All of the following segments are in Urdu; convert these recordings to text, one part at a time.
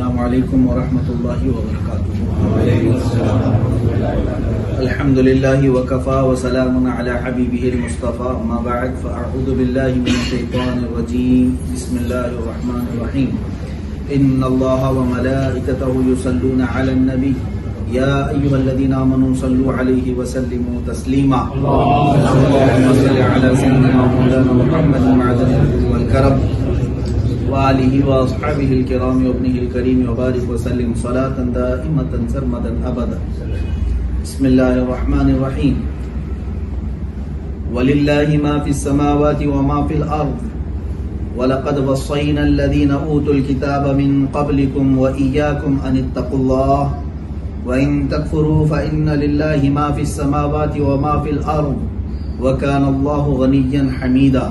السلام علیکم ورحمۃ اللہ وبرکاتہ. الحمد للہ وکفا وسلام علی حبیبہ المصطفیٰ. اما بعد فاعوذ باللہ من الشیطان الرجیم. بسم اللہ الرحمن الرحیم. ان اللہ وملائکتہ یصلون علی النبی یا ایھا الذین آمنوا صلوا علیہ وسلموا تسلیما. اللهم صل علی سیدنا مولانا محمد معدن الجود والکرم وآلہ واصحابہ الکرام وابنہ الکریم وبارک وسلم صلاۃ دائمۃ سرمدا ابدا. بسم اللہ الرحمن الرحیم. وللہ ما فی السماوات وما فی الارض وَلَقَدْ وَصَّيْنَا الَّذِينَ أُوتُوا الْكِتَابَ مِنْ قَبْلِكُمْ وَإِيَّاكُمْ أَنِ اتَّقُوا اللَّهَ وَإِن تَكْفُرُوا فَإِنَّ لِلَّهِ مَا فِي السَّمَاوَاتِ وَمَا فِي الْأَرْضِ وَكَانَ اللَّهُ غَنِيًّا حَمِيدًا.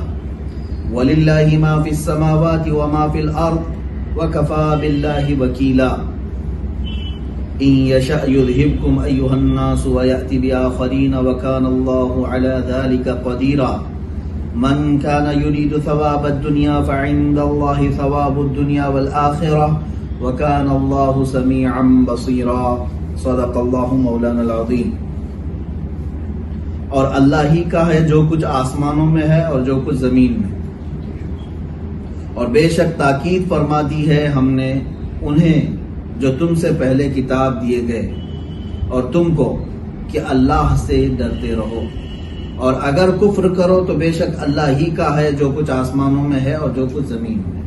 وَلِلَّهِ مَا فِي السَّمَاوَاتِ وَمَا فِي الْأَرْضِ وَكَفَى بِاللَّهِ وَكِيلًا. إِن يَشَأْ يُذْهِبْكُمْ أَيُّهَا النَّاسُ وَيَأْتِ بِآخَرِينَ وَكَانَ اللَّهُ عَلَى ذَلِكَ قَدِيرًا. من كان يريد ثواب الدنيا فعند الله ثواب الدنيا والآخرة وكان الله سميعا بصيرا. صدق الله مولانا العظيم. اور اللہ ہی کا ہے جو کچھ آسمانوں میں ہے اور جو کچھ زمین میں. اور بے شک تاکید فرما دی ہے ہم نے انہیں جو تم سے پہلے کتاب دیے گئے اور تم کو کہ اللہ سے ڈرتے رہو. اور اگر کفر کرو تو بے شک اللہ ہی کا ہے جو کچھ آسمانوں میں ہے اور جو کچھ زمین میں.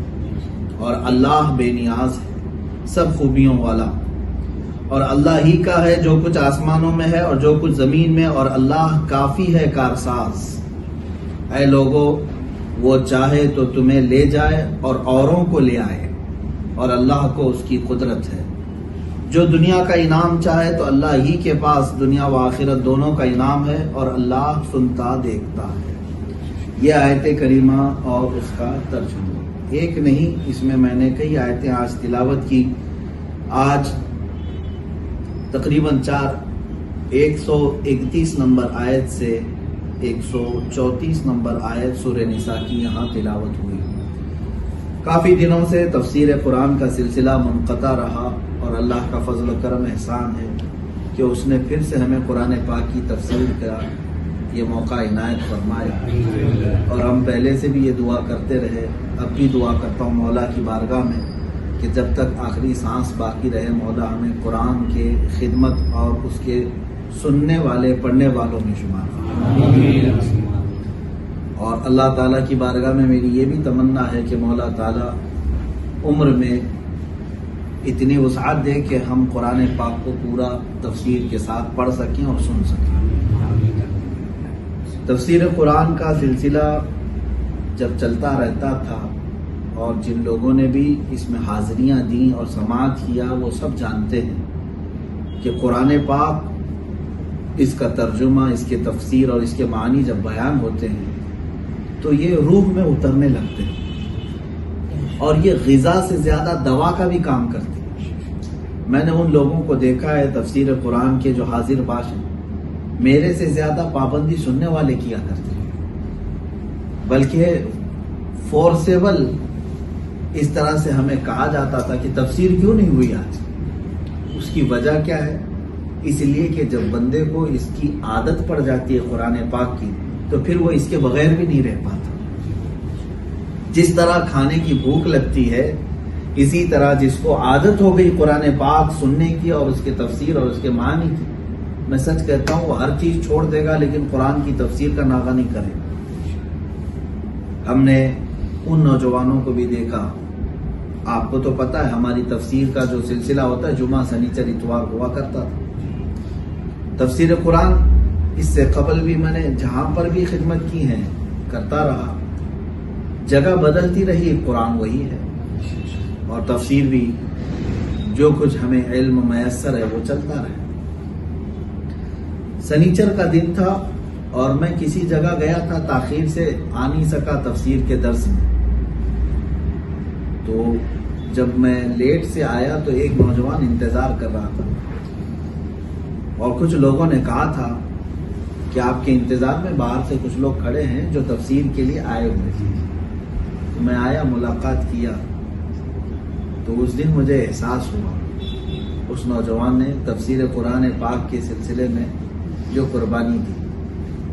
اور اللہ بے نیاز ہے, سب خوبیوں والا. اور اللہ ہی کا ہے جو کچھ آسمانوں میں ہے اور جو کچھ زمین میں. اور اللہ کافی ہے کارساز. اے لوگو, وہ چاہے تو تمہیں لے جائے اور اوروں کو لے آئے, اور اللہ کو اس کی قدرت ہے. جو دنیا کا انعام چاہے تو اللہ ہی کے پاس دنیا و آخرت دونوں کا انعام ہے, اور اللہ سنتا دیکھتا ہے. یہ آیت کریمہ اور اس کا ترجمہ ایک نہیں, اس میں نے کئی آیتیں آج تلاوت کی. آج تقریباً 131 نمبر آیت سے 134 نمبر آیت سورہ نساء کی یہاں تلاوت ہوئی. کافی دنوں سے تفسیر قرآن کا سلسلہ منقطع رہا, اور اللہ کا فضل و کرم احسان ہے کہ اس نے پھر سے ہمیں قرآن پاک کی تفسیر کا یہ موقع عنایت فرمایا. اور ہم پہلے سے بھی یہ دعا کرتے رہے, اب بھی دعا کرتا ہوں مولا کی بارگاہ میں کہ جب تک آخری سانس باقی رہے مولا ہمیں قرآن کے خدمت اور اس کے سننے والے پڑھنے والوں میں شمار فرمائے. اور اللہ تعالیٰ کی بارگاہ میں میری یہ بھی تمنا ہے کہ مولا تعالیٰ عمر میں اتنی وسعت دے کہ ہم قرآن پاک کو پورا تفسیر کے ساتھ پڑھ سکیں اور سن سکیں. تفسیر قرآن کا سلسلہ جب چلتا رہتا تھا, اور جن لوگوں نے بھی اس میں حاضریاں دیں اور سماعت کیا وہ سب جانتے ہیں کہ قرآن پاک, اس کا ترجمہ, اس کے تفسیر اور اس کے معنی جب بیان ہوتے ہیں تو یہ روح میں اترنے لگتے ہیں, اور یہ غذا سے زیادہ دوا کا بھی کام کرتے ہیں. میں نے ان لوگوں کو دیکھا ہے تفسیر قرآن کے جو حاضر باش ہیں, میرے سے زیادہ پابندی سننے والے کیا کرتے ہیں, بلکہ فورسیبل اس طرح سے ہمیں کہا جاتا تھا کہ تفسیر کیوں نہیں ہوئی آج. اس کی وجہ کیا ہے؟ اس لیے کہ جب بندے کو اس کی عادت پڑ جاتی ہے قرآن پاک کی تو پھر وہ اس کے بغیر بھی نہیں رہ پاتا. جس طرح کھانے کی بھوک لگتی ہے, اسی طرح جس کو عادت ہو گئی قرآن پاک سننے کی اور اس کے تفسیر اور اس کے معنی کی, میں سچ کہتا ہوں وہ ہر چیز چھوڑ دے گا لیکن قرآن کی تفسیر کا ناغہ نہیں کرے گا. ہم نے ان نوجوانوں کو بھی دیکھا, آپ کو تو پتا ہے ہماری تفسیر کا جو سلسلہ ہوتا ہے جمعہ سنیچر اتوار ہوا کرتا تھا. تفسیر قرآن اس سے قبل بھی میں نے جہاں پر بھی خدمت کی ہے کرتا رہا, جگہ بدلتی رہی, قرآن وہی ہے, اور تفسیر بھی جو کچھ ہمیں علم میسر ہے وہ چلتا رہے. سنیچر کا دن تھا اور میں کسی جگہ گیا تھا, تاخیر سے آ نہیں سکا تفسیر کے درس میں. تو جب میں لیٹ سے آیا تو ایک نوجوان انتظار کر رہا تھا, اور کچھ لوگوں نے کہا تھا کہ آپ کے انتظار میں باہر سے کچھ لوگ کھڑے ہیں جو تفسیر کے لیے آئے ہوئے ہیں. تو میں آیا, ملاقات کیا تو اس دن مجھے احساس ہوا اس نوجوان نے تفسیر قرآن پاک کے سلسلے میں جو قربانی دی.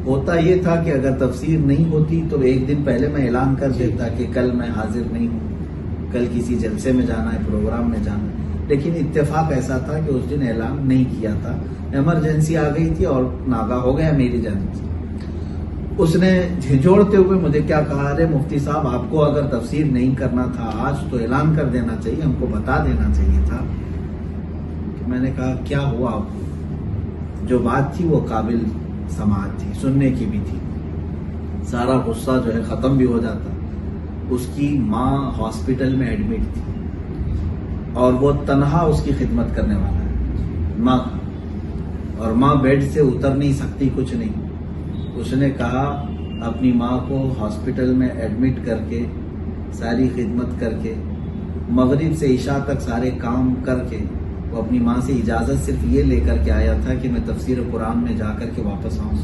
ہوتا یہ تھا کہ اگر تفسیر نہیں ہوتی تو ایک دن پہلے میں اعلان کر دیتا کہ کل میں حاضر نہیں ہوں، کل کسی جلسے میں جانا ہے، پروگرام میں جانا ہے. لیکن اتفاق ایسا تھا کہ اس دن اعلان نہیں کیا تھا، ایمرجنسی آ گئی تھی اور ناگا ہو گیا میری جانب سے. اس نے جھنجھوڑتے ہوئے مجھے کیا کہا، ارے مفتی صاحب آپ کو اگر تفسیر نہیں کرنا تھا آج تو اعلان کر دینا چاہیے، ہم کو بتا دینا چاہیے تھا. میں نے کہا کیا ہوا آپ کو؟ جو بات تھی وہ قابل سماعت تھی، سننے کی بھی تھی. سارا غصہ جو ہے ختم بھی ہو جاتا. اس کی ماں ہاسپٹل میں ایڈمٹ تھی اور وہ تنہا اس کی خدمت کرنے والا ہے ماں کا، اور ماں بیڈ سے اتر نہیں سکتی، کچھ نہیں. اس نے کہا اپنی ماں کو ہاسپٹل میں ایڈمٹ کر کے ساری خدمت کر کے مغرب سے عشاء تک سارے کام کر کے وہ اپنی ماں سے اجازت صرف یہ لے کر کے آیا تھا کہ میں تفسیر قرآن میں جا کر کے واپس آؤں.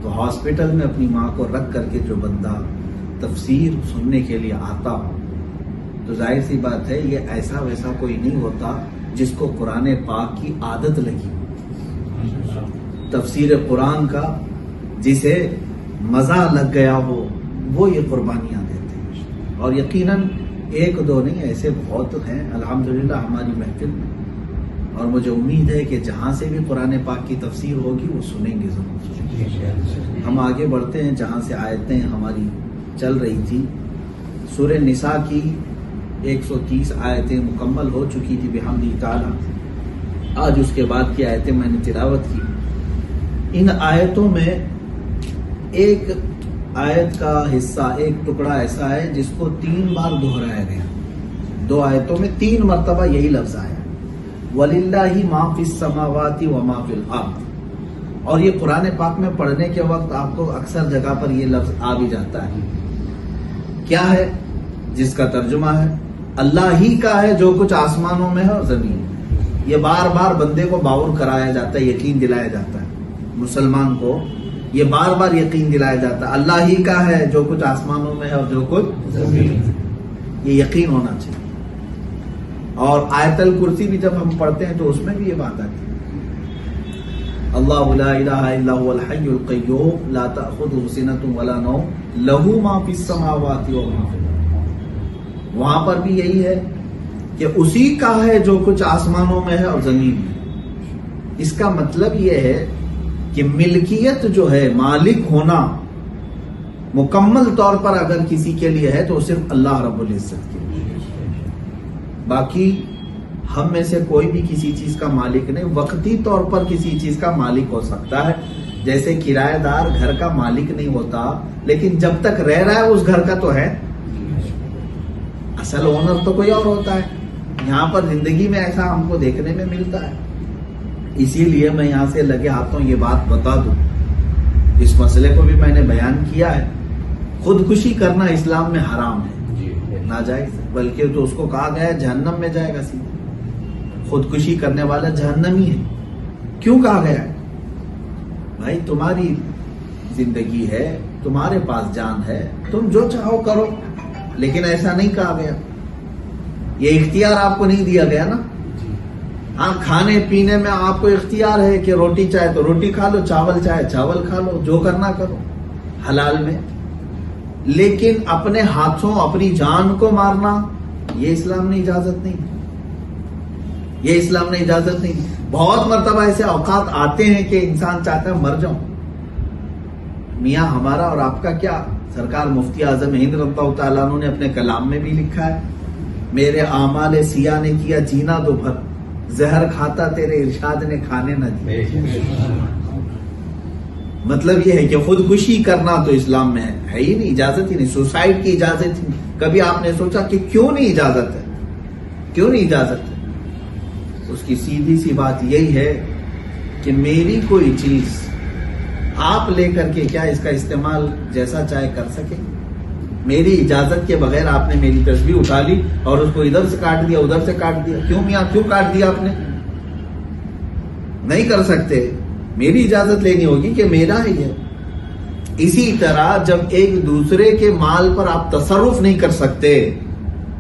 تو ہاسپٹل میں اپنی ماں کو رکھ کر کے جو بندہ تفسیر سننے کے لیے آتا ہو تو ظاہر سی بات ہے یہ ایسا ویسا کوئی نہیں ہوتا جس کو قرآن پاک کی عادت لگی. تفسیر قرآن کا جسے مزہ لگ گیا ہو وہ یہ قربانیاں دیتے ہیں. اور یقیناً ایک دو نہیں، ایسے بہت ہیں الحمدللہ ہماری محفل میں. اور مجھے امید ہے کہ جہاں سے بھی قرآن پاک کی تفسیر ہوگی وہ سنیں گے ضرور. ہم آگے بڑھتے ہیں جہاں سے آیتیں ہماری چل رہی تھی. سورہ نساء کی 130 آیتیں مکمل ہو چکی تھی بحمدہ تعالی. آج اس کے بعد کی آیتیں میں نے تلاوت کی. ان آیتوں میں ایک آیت کا حصہ، ایک ٹکڑا ایسا ہے جس کو 3 بار دہرایا گیا. 2 آیتوں میں 3 مرتبہ یہی لفظ آیا، وَلِلَّهِ مَا فِي السَّمَاوَاتِ وَمَا فِي الْأَرْضِ. اور یہ قرآن پاک میں پڑھنے کے وقت آپ کو اکثر جگہ پر یہ لفظ آ بھی جاتا ہے. کیا ہے؟ جس کا ترجمہ ہے اللہ ہی کا ہے جو کچھ آسمانوں میں ہے اور زمین میں. یہ بار بار بندے کو باور کرایا جاتا ہے، یقین دلایا جاتا ہے مسلمان کو. یہ بار بار یقین دلایا جاتا ہے اللہ ہی کا ہے جو کچھ آسمانوں میں ہے اور جو کچھ زمین میں. یہ یقین ہونا چاہیے. اور آیت الکرسی بھی جب ہم پڑھتے ہیں تو اس میں بھی یہ بات آتی ہے، اللہ لا الہ الا هو الحی القیوم لا تأخذہ سنۃ ولا نوم لہ ما فی السماوات وما فی الارض. وہاں پر بھی یہی ہے کہ اسی کا ہے جو کچھ آسمانوں میں ہے اور زمین میں. اس کا مطلب یہ ہے کہ ملکیت جو ہے، مالک ہونا مکمل طور پر اگر کسی کے لیے ہے تو صرف اللہ رب العزت کے لیے. باقی ہم میں سے کوئی بھی کسی چیز کا مالک نہیں. وقتی طور پر کسی چیز کا مالک ہو سکتا ہے، جیسے کرایہ دار گھر کا مالک نہیں ہوتا، لیکن جب تک رہ رہا ہے اس گھر کا تو ہے. اصل اونر تو کوئی اور ہوتا ہے. یہاں پر زندگی میں ایسا ہم کو دیکھنے میں ملتا ہے. اسی لیے میں یہاں سے لگے ہاتھوں یہ بات بتا دوں. اس مسئلے کو بھی میں نے بیان کیا ہے. خودکشی کرنا اسلام میں حرام ہے، ناجائز ہے. بلکہ تو اس کو کہا گیا ہے جہنم میں جائے گا سیدھا. خودکشی کرنے والا جہنمی ہے. کیوں کہا گیا ہے؟ بھائی تمہاری زندگی ہے، تمہارے پاس جان ہے، تم جو چاہو کرو، لیکن ایسا نہیں کہا گیا. یہ اختیار آپ کو نہیں دیا گیا نا. ہاں کھانے پینے میں آپ کو اختیار ہے کہ روٹی چاہے تو روٹی کھا لو، چاول چاہے چاول کھا لو، جو کرنا کرو حلال میں. لیکن اپنے ہاتھوں اپنی جان کو مارنا یہ اسلام نے اجازت نہیں. یہ اسلام نے اجازت نہیں. بہت مرتبہ ایسے اوقات آتے ہیں کہ انسان چاہتا ہے مر جاؤں. میاں ہمارا اور آپ کا کیا، سرکار مفتی اعظم ہند رضی اللہ تعالیٰ عنہ نے اپنے کلام میں بھی لکھا ہے، میرے اعمال سیاہ نے کیا جینا دو بھر، زہر کھاتا تیرے ارشاد نے کھانے نہ دی. مطلب یہ ہے کہ خودکشی کرنا تو اسلام میں ہے ہی نہیں، اجازت ہی نہیں. سوسائڈ کی اجازت ہی نہیں. کبھی آپ نے سوچا کہ کیوں نہیں اجازت ہے؟ کیوں نہیں اجازت ہے؟ اس کی سیدھی سی بات یہی ہے کہ میری کوئی چیز آپ لے کر کے کیا اس کا استعمال جیسا چاہے کر سکے. میری اجازت کے بغیر آپ نے میری تسبیح اٹھا لی اور اس کو ادھر سے کاٹ دیا ادھر سے کاٹ دیا. کیوں میاں کیوں کاٹ دیا آپ نے؟ نہیں کر سکتے. میری اجازت لینی ہوگی کہ میرا ہی ہے. اسی طرح جب ایک دوسرے کے مال پر آپ تصرف نہیں کر سکتے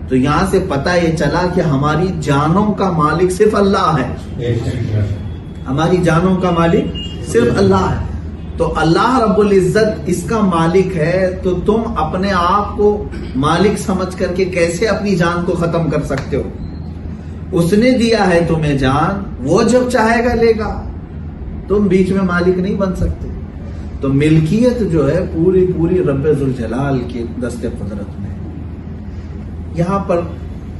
تو یہاں سے پتہ یہ چلا کہ ہماری جانوں کا مالک صرف اللہ ہے، ہماری جانوں کا مالک صرف اللہ ہے. تو اللہ رب العزت اس کا مالک ہے، تو تم اپنے آپ کو مالک سمجھ کر کے کیسے اپنی جان کو ختم کر سکتے ہو؟ اس نے دیا ہے تمہیں جان، وہ جب چاہے گا لے گا، تم بیچ میں مالک نہیں بن سکتے. تو ملکیت جو ہے پوری پوری رب ذوالجلال کے دست قدرت میں. یہاں پر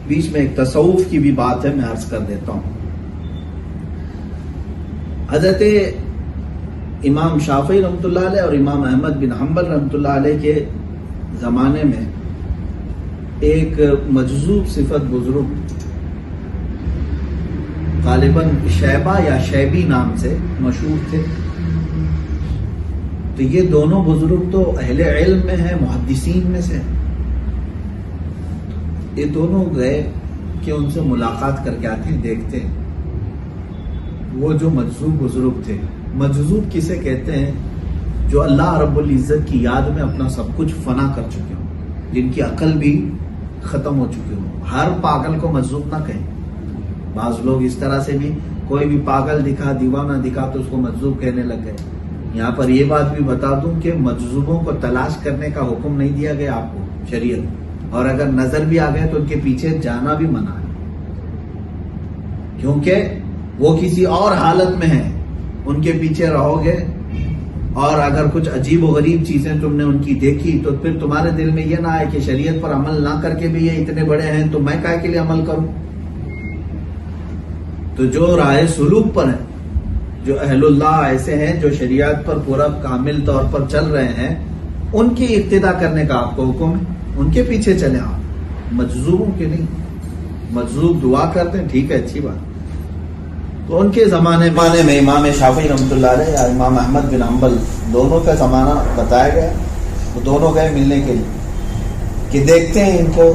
بیچ میں ایک تصوف کی بھی بات ہے، میں عرض کر دیتا ہوں. حضرت امام شافعی رحمۃ اللہ علیہ اور امام احمد بن حنبل رحمۃ اللہ علیہ کے زمانے میں ایک مجذوب صفت بزرگ، غالباً شیبہ یا شیبی نام سے مشہور تھے. تو یہ دونوں بزرگ تو اہل علم میں ہیں، محدثین میں سے. یہ دونوں گئے کہ ان سے ملاقات کر کے آتے ہیں، دیکھتے ہیں. وہ جو مجذوب بزرگ تھے، مجذوب کسے کہتے ہیں؟ جو اللہ رب العزت کی یاد میں اپنا سب کچھ فنا کر چکے ہوں، جن کی عقل بھی ختم ہو چکی ہوں. ہر پاگل کو مجذوب نہ کہیں. بعض لوگ اس طرح سے بھی کوئی بھی پاگل دکھا، دیوانہ دکھا تو اس کو مجذوب کہنے لگ گئے. یہاں پر یہ بات بھی بتا دوں کہ مجذوبوں کو تلاش کرنے کا حکم نہیں دیا گیا آپ کو شریعت، اور اگر نظر بھی آ گئے تو ان کے پیچھے جانا بھی منع ہے، کیونکہ وہ کسی اور حالت میں ہیں. ان کے پیچھے رہو گے اور اگر کچھ عجیب و غریب چیزیں تم نے ان کی دیکھی تو پھر تمہارے دل میں یہ نہ آئے کہ شریعت پر عمل نہ کر کے بھی یہ اتنے بڑے ہیں تو میں کائے کے لیے عمل کروں. تو جو رائے سلوک پر ہیں، جو اہل اللہ ایسے ہیں جو شریعت پر پورا کامل طور پر چل رہے ہیں، ان کی اقتدا کرنے کا آپ کو حکم ہے. ان کے پیچھے چلیں آپ، مجذوبوں کے نہیں. مجذوب دعا کرتے ہیں، ٹھیک ہے، اچھی بات. تو ان کے زمانے میں امام شافعی رحمۃ اللہ علیہ یا امام احمد بن حنبل دونوں کا زمانہ بتایا گیا. وہ دونوں گئے ملنے کے لیے کہ دیکھتے ہیں ان کو.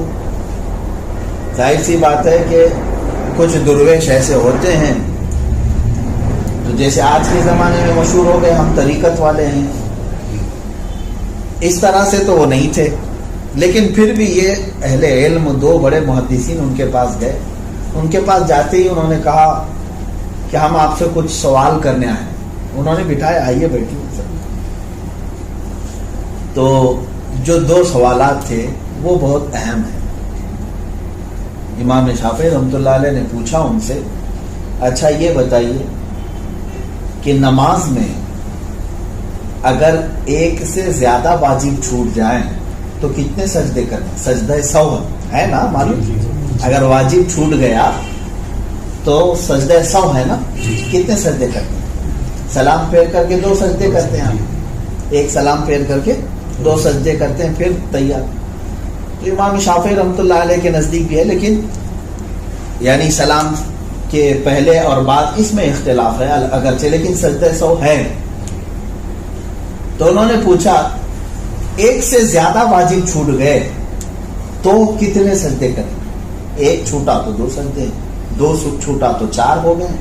ظاہر سی بات ہے کہ کچھ درویش ایسے ہوتے ہیں تو جیسے آج کے زمانے میں مشہور ہو گئے ہم طریقت والے ہیں، اس طرح سے تو وہ نہیں تھے. لیکن پھر بھی یہ اہل علم، دو بڑے محدثین ان کے پاس گئے. ان کے پاس جاتے ہی انہوں نے کہا کہ ہم آپ سے کچھ سوال کرنے آئے. انہوں نے بٹھایا، آئیے بیٹھیے. تو جو دو سوالات تھے وہ بہت اہم ہیں. امام شافعی رحمۃ اللہ علیہ نے پوچھا ان سے، اچھا یہ بتائیے کہ نماز میں اگر ایک سے زیادہ واجب چھوٹ جائیں تو کتنے سجدے کریں؟ سجدہ سہو ہے نا معلوم. اگر واجب چھوٹ گیا تو سجدہ سہو ہے نا، کتنے سجدے کرتے ہیں؟ سلام پھیر کر کے 2 سجدے کرتے ہیں. ایک سلام پھیر کر کے 2 سجدے کرتے ہیں، پھر تیار. تو امام شافعی رحمۃ اللہ علیہ کے نزدیک بھی ہے، لیکن یعنی سلام کے پہلے اور بعد اس میں اختلاف ہے اگرچہ، لیکن سجدہ سہو ہے. تو انہوں نے پوچھا ایک سے زیادہ واجب چھوٹ گئے تو کتنے سجدے کریں؟ ایک چھوٹا تو 2 سجدے، 2 چھوٹا تو 4 ہو گئے.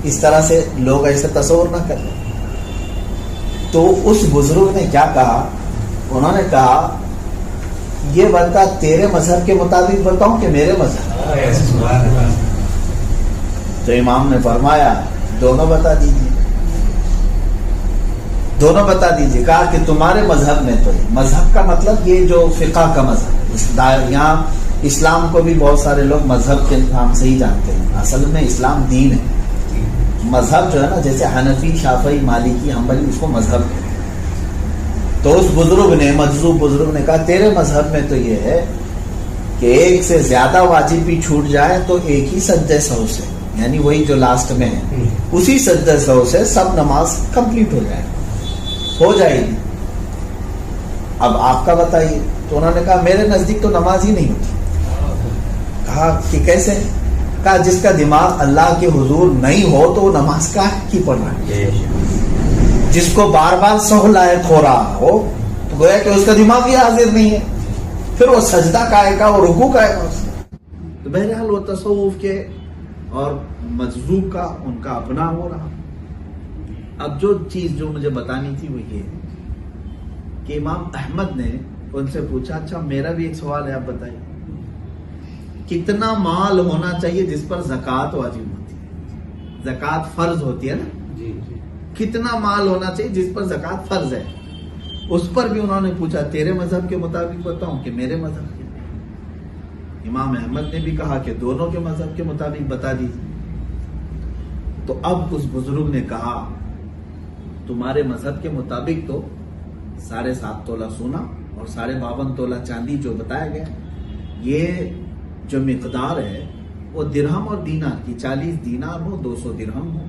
اس طرح سے لوگ ایسے تصور نہ کریں. تو اس بزرگ نے کیا کہا؟ انہوں نے کہا یہ بتا تیرے مذہب کے مطابق بتاؤں کہ میرے مذہب؟ تو امام نے فرمایا دونوں بتا دیجیے، دونوں بتا دیجیے. کہا کہ تمہارے مذہب میں تو مذہب کا مطلب یہ جو فقہ کا مذہب، یہاں اسلام کو بھی بہت سارے لوگ مذہب کے نام سے ہی جانتے ہیں. اصل میں اسلام دین ہے. مذہب جو ہے نا، جیسے حنفی، شافعی، مالکی، حنبلی، اس کو مذہب ہے. تو اس بزرگ نے، مجذوب بزرگ نے کہا تیرے مذہب میں تو یہ ہے کہ ایک سے زیادہ واجب بھی چھوٹ جائے تو ایک ہی سجدہ سہو سے، یعنی وہی جو لاسٹ میں ہے، اسی سجدہ سہو سے سب نماز کمپلیٹ ہو جائے گی. اب آپ کا بتائیے. تو انہوں نے کہا میرے نزدیک تو نماز ہی نہیں ہوتی. کہا کہ کیسے؟ کہا جس کا دماغ اللہ کے حضور نہیں ہو تو وہ نماز کا کی پڑھ رہا ہے. جس کو بار بار سہو لائق ہو رہا ہو تو گویا کہ اس کا دماغ ہی حاضر نہیں ہے، پھر وہ سجدہ کائے گا، وہ رکوع کائے گا. تو بہرحال وہ تصوف کے اور مجذوب کا ان کا اپنا ہو رہا. اب جو چیز جو مجھے بتانی تھی وہ یہ ہے کہ امام احمد نے ان سے پوچھا اچھا میرا بھی ایک سوال ہے، آپ بتائیے کتنا مال ہونا چاہیے جس پر زکوٰۃ واجب ہوتی ہے، زکوٰۃ فرض ہوتی ہے نا، کتنا مال ہونا چاہیے جس پر زکوٰۃ فرض ہے، اس پر بھی انہوں نے پوچھا تیرے مذہب کے مطابق بتاؤں کہ میرے مذہب کے؟ امام احمد نے بھی کہا کہ دونوں کے مذہب کے مطابق بتا دیجیے۔ تو اب اس بزرگ نے کہا تمہارے مذہب کے مطابق تو 7.5 تولہ سونا اور 52.5 تولہ چاندی جو بتایا گیا، یہ جو مقدار ہے وہ درہم اور دینار کی، 40 دینار ہو 200 درہم ہو،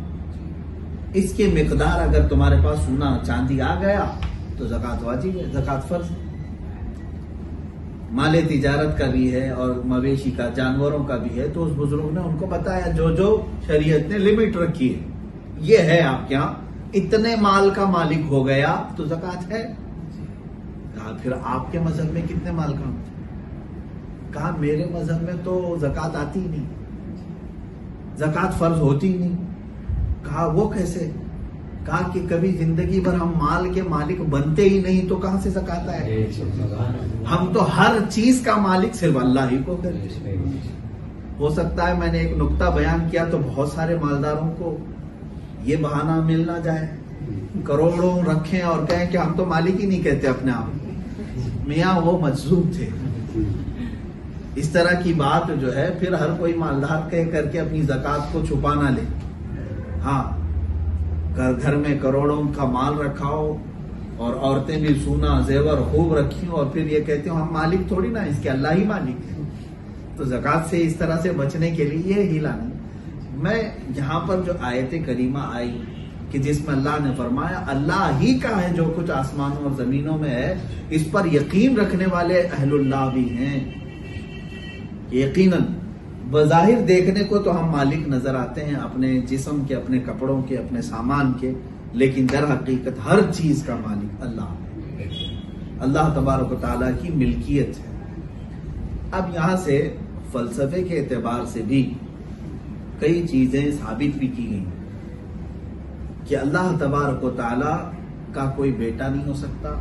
اس کے مقدار اگر تمہارے پاس سونا چاندی آ گیا تو زکوٰۃ واجب ہے، زکوٰۃ فرض ہے۔ مال تجارت کا بھی ہے اور مویشی کا، جانوروں کا بھی ہے، تو اس بزرگ نے ان کو بتایا جو جو شریعت نے لمٹ رکھی ہے، یہ ہے آپ کے ہاں، اتنے مال کا مالک ہو گیا تو زکوٰۃ ہے۔ کہا پھر آپ کے مذہب میں کتنے مال کا ہوتا ہے؟ کہا میرے مذہب میں تو زکوٰۃ آتی ہی نہیں، زکوٰۃ فرض ہوتی ہی نہیں۔ کہا وہ کیسے؟ کہا کہ کبھی زندگی بھر ہم مال کے مالک بنتے ہی نہیں تو کہاں سے زکوٰۃ آئے؟ ہم تو ہر چیز کا مالک صرف اللہ ہی کو کرتے۔ ہو سکتا ہے میں نے ایک نقطہ بیان کیا تو بہت سارے مالداروں کو یہ بہانہ مل نہ جائے، کروڑوں رکھیں اور کہیں کہ ہم تو مالک ہی نہیں کہتے اپنے آپ، میاں وہ مجذوب تھے۔ اس طرح کی بات جو ہے پھر ہر کوئی مالدار کہہ کر کے اپنی زکوٰۃ کو چھپا نہ لے۔ ہاں، گھر میں کروڑوں کا مال رکھاؤ اور عورتیں بھی سونا زیور خوب رکھی اور پھر یہ کہتے ہو ہم مالک تھوڑی نا، اس کے اللہ ہی مالک ہے۔ تو زکوٰۃ سے اس طرح سے بچنے کے لیے یہ ہیلا نہیں۔ میں یہاں پر جو آیت کریمہ آئی کہ جس میں اللہ نے فرمایا اللہ ہی کا ہے جو کچھ آسمانوں اور زمینوں میں ہے، اس پر یقین رکھنے والے اہل اللہ بھی ہیں۔ یقیناً بظاہر دیکھنے کو تو ہم مالک نظر آتے ہیں اپنے جسم کے، اپنے کپڑوں کے، اپنے سامان کے، لیکن در حقیقت ہر چیز کا مالک اللہ ہے، اللہ تبارک و تعالیٰ کی ملکیت ہے۔ اب یہاں سے فلسفے کے اعتبار سے بھی کئی چیزیں ثابت بھی کی گئی کہ اللہ تبارک و تعالیٰ کا کوئی بیٹا نہیں ہو سکتا،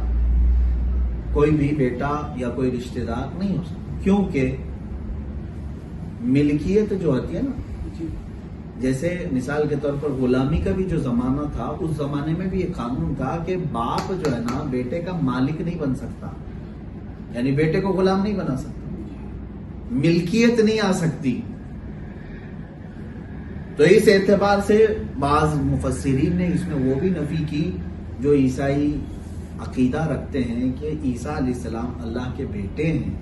کوئی بھی بیٹا یا کوئی رشتہ دار نہیں ہو سکتا، کیونکہ ملکیت جو ہوتی ہے نا، جیسے مثال کے طور پر غلامی کا بھی جو زمانہ تھا، اس زمانے میں بھی یہ قانون تھا کہ باپ جو ہے نا بیٹے کا مالک نہیں بن سکتا، یعنی بیٹے کو غلام نہیں بنا سکتا، ملکیت نہیں آ سکتی۔ تو اس اعتبار سے بعض مفسرین نے اس میں وہ بھی نفی کی جو عیسائی عقیدہ رکھتے ہیں کہ عیسیٰ علیہ السلام اللہ کے بیٹے ہیں۔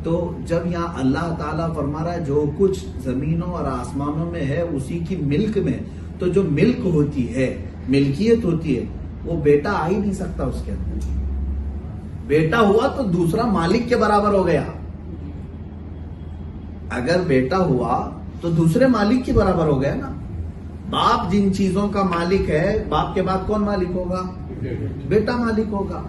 تو جب یہاں اللہ تعالیٰ فرما رہا ہے جو کچھ زمینوں اور آسمانوں میں ہے اسی کی ملک میں، تو جو ملک ہوتی ہے، ملکیت ہوتی ہے، وہ بیٹا آ ہی نہیں سکتا اس کے اندر۔ بیٹا ہوا تو دوسرا مالک کے برابر ہو گیا، اگر بیٹا ہوا تو دوسرے مالک کے برابر ہو گیا نا۔ باپ جن چیزوں کا مالک ہے، باپ کے بعد کون مالک ہوگا؟ بیٹا مالک ہوگا۔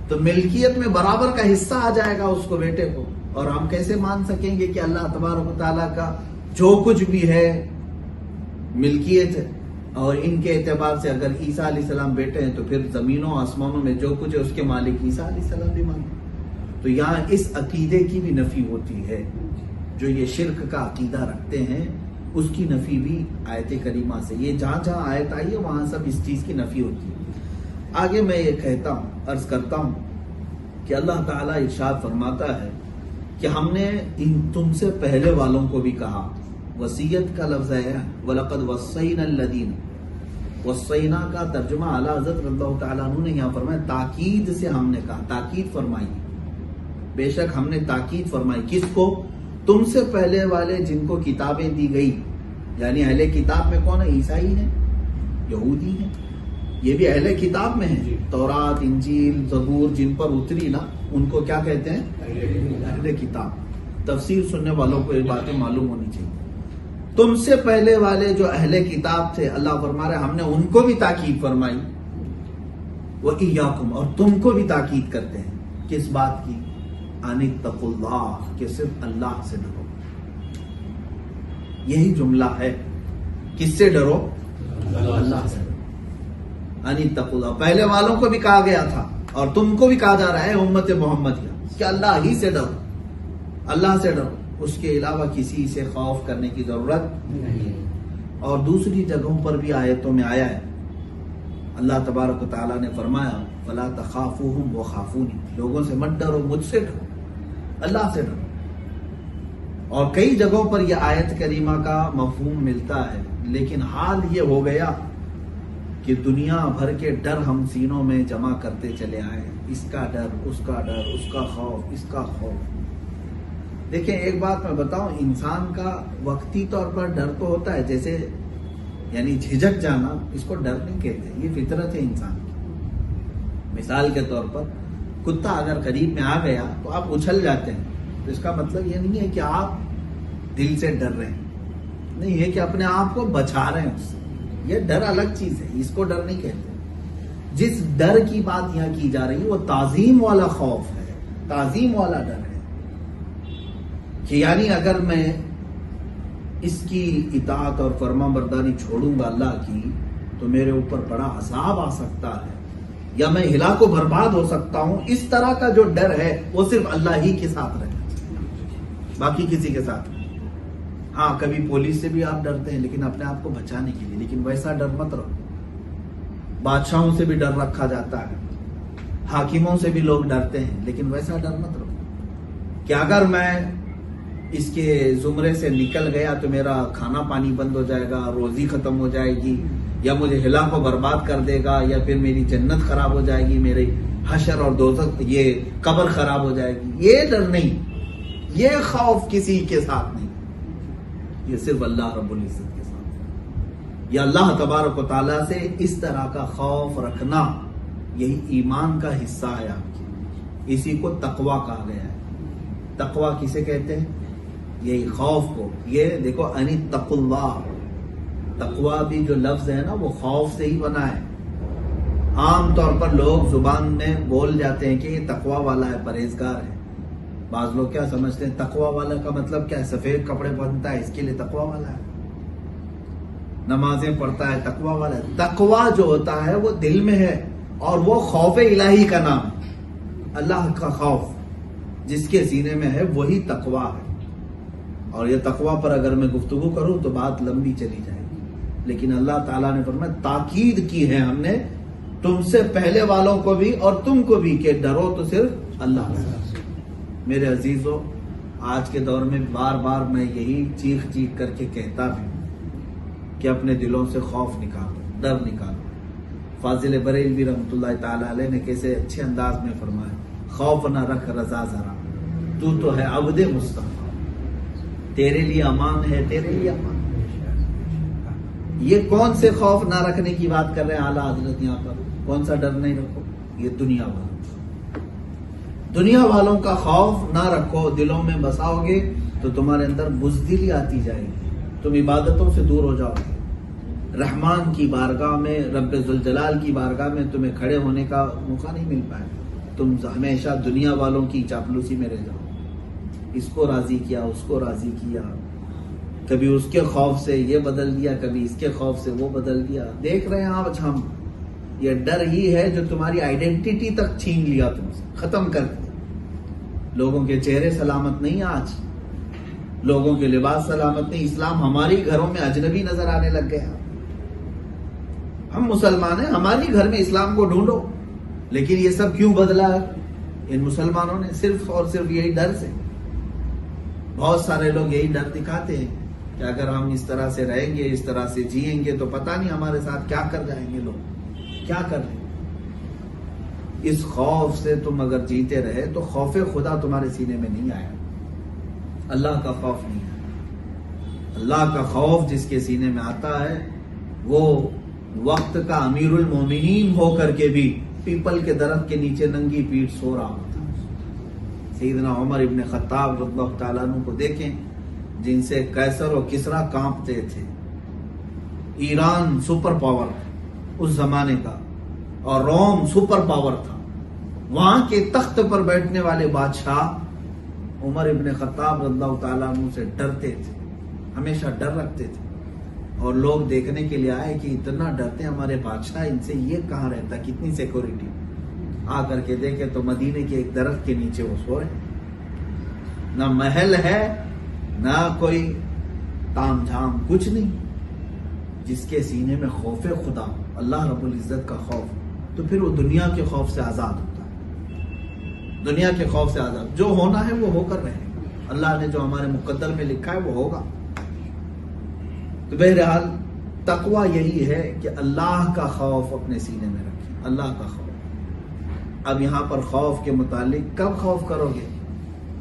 تو ملکیت میں برابر کا حصہ آ جائے گا اس کو، بیٹے کو۔ اور ہم کیسے مان سکیں گے کہ اللہ تبارک و تعالیٰ کا جو کچھ بھی ہے ملکیت ہے، اور ان کے اعتبار سے اگر عیسیٰ علیہ السلام بیٹے ہیں تو پھر زمینوں آسمانوں میں جو کچھ ہے اس کے مالک عیسیٰ علیہ السلام بھی مانتے۔ تو یہاں اس عقیدے کی بھی نفی ہوتی ہے، جو یہ شرک کا عقیدہ رکھتے ہیں اس کی نفی بھی آیت کریمہ سے، یہ جہاں جہاں آیت آئی ہے وہاں سب اس چیز کی نفی ہوتی ہے۔ آگے میں یہ کہتا ہوں، عرض کرتا ہوں کہ اللہ تعالیٰ ارشاد فرماتا ہے کہ ہم نے تم سے پہلے والوں کو بھی کہا، وصیت کا لفظ ہے وَلَقَدْ وَصَّيْنَا الَّذِينَ، وصینا کا ترجمہ اعلیٰ حضرت رضی اللہ تعالیٰ عنہ نے یہاں فرمایا تاکید سے ہم نے کہا، تاکید فرمائی، بے شک ہم نے تاکید فرمائی، کس کو؟ تم سے پہلے والے جن کو کتابیں دی گئی، یعنی اہل کتاب میں کون ہے؟ عیسائی ہیں، یہودی ہیں، یہ بھی اہل کتاب میں ہیں، تورات، انجیل، زبور جن پر اتری نا ان کو کیا کہتے ہیں؟ اہل کتاب۔ تفسیر سننے والوں کو یہ باتیں معلوم ہونی چاہیے۔ تم سے پہلے والے جو اہل کتاب تھے، اللہ فرما رہے ہم نے ان کو بھی تاکید فرمائی، وَإِيَّاكُمْ، اور تم کو بھی تاکید کرتے ہیں، کس بات کی؟ أَنِ اتَّقُوا اللَّهَ، کہ صرف اللہ سے ڈرو۔ یہی جملہ ہے، کس سے ڈرو؟ اللہ سے۔ أَنِ اتَّقُوا اللَّهَ، پہلے والوں کو بھی کہا گیا تھا اور تم کو بھی کہا جا رہا ہے امت محمدیہ کہ اللہ ہی سے ڈرو، اللہ سے ڈرو۔ اس کے علاوہ کسی سے خوف کرنے کی ضرورت نہیں. اور دوسری جگہوں پر بھی آیتوں میں آیا ہے، اللہ تبارک و تعالیٰ نے فرمایا فَلَا تَخَافُوهُمْ وَخَافُونِ، لوگوں سے مت ڈرو، مجھ سے ڈرو، اللہ سے ڈرو. اور کئی جگہوں پر یہ آیت کریمہ کا مفہوم ملتا ہے، لیکن حال یہ ہو گیا کہ دنیا بھر کے ڈر ہم سینوں میں جمع کرتے چلے آئے، اس کا ڈر، اس کا ڈر، اس کا خوف، اس کا خوف. دیکھیں ایک بات میں بتاؤں، انسان کا وقتی طور پر ڈر تو ہوتا ہے، جیسے یعنی جھجک جانا، اس کو ڈر نہیں کہتے، یہ فطرت ہے انسان کی. مثال کے طور پر کتا اگر قریب میں آ گیا تو آپ اچھل جاتے ہیں، تو اس کا مطلب یہ نہیں ہے کہ آپ دل سے ڈر رہے ہیں، نہیں ہے کہ اپنے آپ کو بچا رہے ہیں اس سے. یہ ڈر الگ چیز ہے، اس کو ڈر نہیں کہتے. جس ڈر کی بات یہاں کی جا رہی ہے وہ تعظیم والا خوف ہے، تعظیم والا ڈر ہے، کہ یعنی اگر میں اس کی اطاعت اور فرما برداری چھوڑوں گا اللہ کی تو میرے اوپر بڑا عذاب آ سکتا ہے، یا میں ہلاک و برباد ہو سکتا ہوں. اس طرح کا جو ڈر ہے وہ صرف اللہ ہی کے ساتھ رہے، باقی کسی کے ساتھ. ہاں کبھی پولیس سے بھی آپ ڈرتے ہیں لیکن اپنے آپ کو بچانے کے لیے، لیکن ویسا ڈر مت رہو. بادشاہوں سے بھی ڈر رکھا جاتا ہے، حاکموں سے بھی لوگ ڈرتے ہیں، لیکن ویسا ڈر مت رہو کہ اگر میں اس کے زمرے سے نکل گیا تو میرا کھانا پانی بند ہو جائے گا، روزی ختم ہو جائے گی، یا مجھے ہلاک و برباد کر دے گا، یا پھر میری جنت خراب ہو جائے گی، میری حشر اور دوزخ یہ قبر خراب ہو جائے گی. یہ ڈر نہیں، یہ خوف کسی کے ساتھ نہیں، یہ صرف اللہ رب العزت کے ساتھ. یا اللہ تبارک و تعالیٰ سے اس طرح کا خوف رکھنا، یہی ایمان کا حصہ ہے آپ کی. اسی کو تقویٰ کہا گیا ہے. تقویٰ کسے کہتے ہیں؟ یہی خوف کو. یہ دیکھو ان اتقوا اللہ، تقویٰ بھی جو لفظ ہے نا وہ خوف سے ہی بنا ہے. عام طور پر لوگ زبان میں بول جاتے ہیں کہ یہ تقویٰ والا ہے، پرہیزگار ہے. بعض لوگ کیا سمجھتے ہیں تقویٰ والا کا مطلب کیا ہے؟ سفید کپڑے پہنتا ہے اس کے لیے تقویٰ والا ہے، نمازیں پڑھتا ہے تقویٰ والا ہے. تقویٰ جو ہوتا ہے وہ دل میں ہے، اور وہ خوف الہی کا نام ہے. اللہ کا خوف جس کے سینے میں ہے وہی تقویٰ ہے. اور یہ تقویٰ پر اگر میں گفتگو کروں تو بات لمبی چلی جائے گی، لیکن اللہ تعالیٰ نے فرمایا تاکید کی ہے ہم نے تم سے پہلے والوں کو بھی اور تم کو بھی کہ ڈرو تو صرف اللہ سے. میرے عزیزو، آج کے دور میں بار بار میں یہی چیخ چیخ کر کے کہتا بھی کہ اپنے دلوں سے خوف نکالو، ڈر نکالو. فاضل بریلوی رحمۃ اللہ تعالی علیہ نے کیسے اچھے انداز میں فرمایا، خوف نہ رکھ رضا ذرا، تو ہے عبد مصطفیٰ، تیرے لیے امان ہے، تیرے لیے امان. یہ کون سے خوف نہ رکھنے کی بات کر رہے ہیں اعلیٰ حضرت یہاں پر؟ کون سا ڈر نہیں رکھو؟ یہ دنیا والوں، دنیا والوں کا خوف نہ رکھو، دلوں میں بساؤ گے تو تمہارے اندر بزدلی آتی جائے گی، تم عبادتوں سے دور ہو جاؤ گے. رحمان کی بارگاہ میں، رب ذوالجلال کی بارگاہ میں تمہیں کھڑے ہونے کا موقع نہیں مل پائے گا. تم ہمیشہ دنیا والوں کی چاپلوسی میں رہ جاؤ، اس کو راضی کیا، اس کو راضی کیا، کبھی اس کے خوف سے یہ بدل دیا، کبھی اس کے خوف سے وہ بدل دیا. دیکھ رہے ہیں آج ہم، یہ ڈر ہی ہے جو تمہاری آئیڈینٹی تک چھین لیا، تم سے ختم کر دیا. لوگوں کے چہرے سلامت نہیں، آج لوگوں کے لباس سلامت نہیں. اسلام ہماری گھروں میں اجنبی نظر آنے لگ گیا. ہم مسلمان ہیں، ہماری گھر میں اسلام کو ڈھونڈو. لیکن یہ سب کیوں بدلا ہے؟ ان مسلمانوں نے صرف اور صرف یہی ڈر سے. بہت سارے لوگ یہی ڈر دکھاتے ہیں کہ اگر ہم اس طرح سے رہیں گے، اس طرح سے جئیں گے تو پتہ نہیں ہمارے ساتھ کیا کر جائیں گے لوگ، کیا کر رہے ہیں. اس خوف سے تم اگر جیتے رہے تو خوف خدا تمہارے سینے میں نہیں آیا، اللہ کا خوف نہیں ہے. اللہ کا خوف جس کے سینے میں آتا ہے وہ وقت کا امیر المومنین ہو کر کے بھی پیپل کے درخت کے نیچے ننگی پیٹھ سو رہا ہوتا. سیدنا عمر ابن خطاب رضی اللہ تعالیٰ عنہ کو دیکھیں، جن سے قیصر و کسریٰ کانپتے تھے. ایران سپر پاور اس زمانے کا، اور روم سپر پاور تھا. وہاں کے تخت پر بیٹھنے والے بادشاہ عمر ابن خطاب رضی اللہ تعالیٰ عنہ سے ڈرتے تھے، ہمیشہ ڈر رکھتے تھے. اور لوگ دیکھنے کے لیے آئے کہ اتنا ڈرتے ہیں ہمارے بادشاہ، ان سے یہ کہاں رہتا، کتنی سیکورٹی. آ کر کے دیکھے تو مدینے کے ایک درخت کے نیچے وہ سو رہے. نہ محل ہے نہ کوئی تام جھام، کچھ نہیں. جس کے سینے میں خوف خدا، اللہ رب العزت کا خوف، تو پھر وہ دنیا کے خوف سے آزاد ہوتا ہے. دنیا کے خوف سے آزاد، جو ہونا ہے وہ ہو کر رہے. اللہ نے جو ہمارے مقدر میں لکھا ہے وہ ہوگا. تو بہرحال تقوی یہی ہے کہ اللہ کا خوف اپنے سینے میں رکھیں، اللہ کا خوف. اب یہاں پر خوف کے متعلق کب خوف کرو گے؟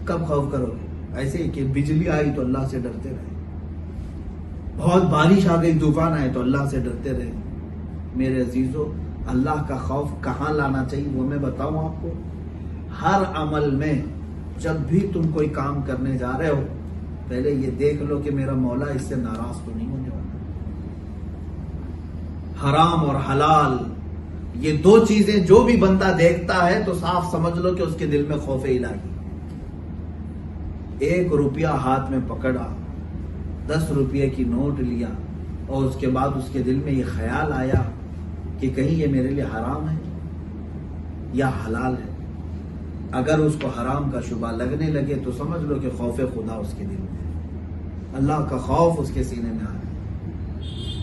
کب خوف کرو گے؟ ایسے ہی کہ بجلی آئی تو اللہ سے ڈرتے رہے، بہت بارش آ گئی، طوفان آئے تو اللہ سے ڈرتے رہے. میرے عزیزو، اللہ کا خوف کہاں لانا چاہیے وہ میں بتاؤں آپ کو. ہر عمل میں جب بھی تم کوئی کام کرنے جا رہے ہو، پہلے یہ دیکھ لو کہ میرا مولا اس سے ناراض تو نہیں ہونے والا. حرام اور حلال، یہ دو چیزیں جو بھی بندہ دیکھتا ہے تو صاف سمجھ لو کہ اس کے دل میں خوف الہی. 1 روپیہ ہاتھ میں پکڑا، 10 روپے کی نوٹ لیا، اور اس کے بعد اس کے دل میں یہ خیال آیا کہ کہیں یہ میرے لیے حرام ہے یا حلال ہے. اگر اس کو حرام کا شبہ لگنے لگے تو سمجھ لو کہ خوف خدا اس کے دل میں ہے، اللہ کا خوف اس کے سینے میں آ گیا.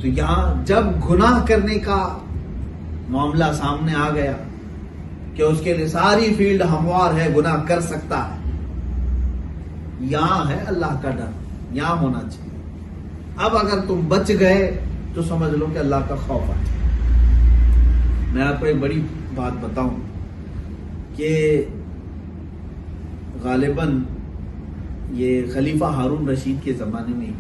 تو یہاں جب گناہ کرنے کا معاملہ سامنے آ گیا کہ اس کے لیے ساری فیلڈ ہموار ہے، گناہ کر سکتا ہے، یہاں ہے اللہ کا ڈر، یہاں ہونا چاہیے. اب اگر تم بچ گئے تو سمجھ لو کہ اللہ کا خوف آ جائے. میں آپ کو ایک بڑی بات بتاؤں کہ غالباً یہ خلیفہ ہارون رشید کے زمانے میں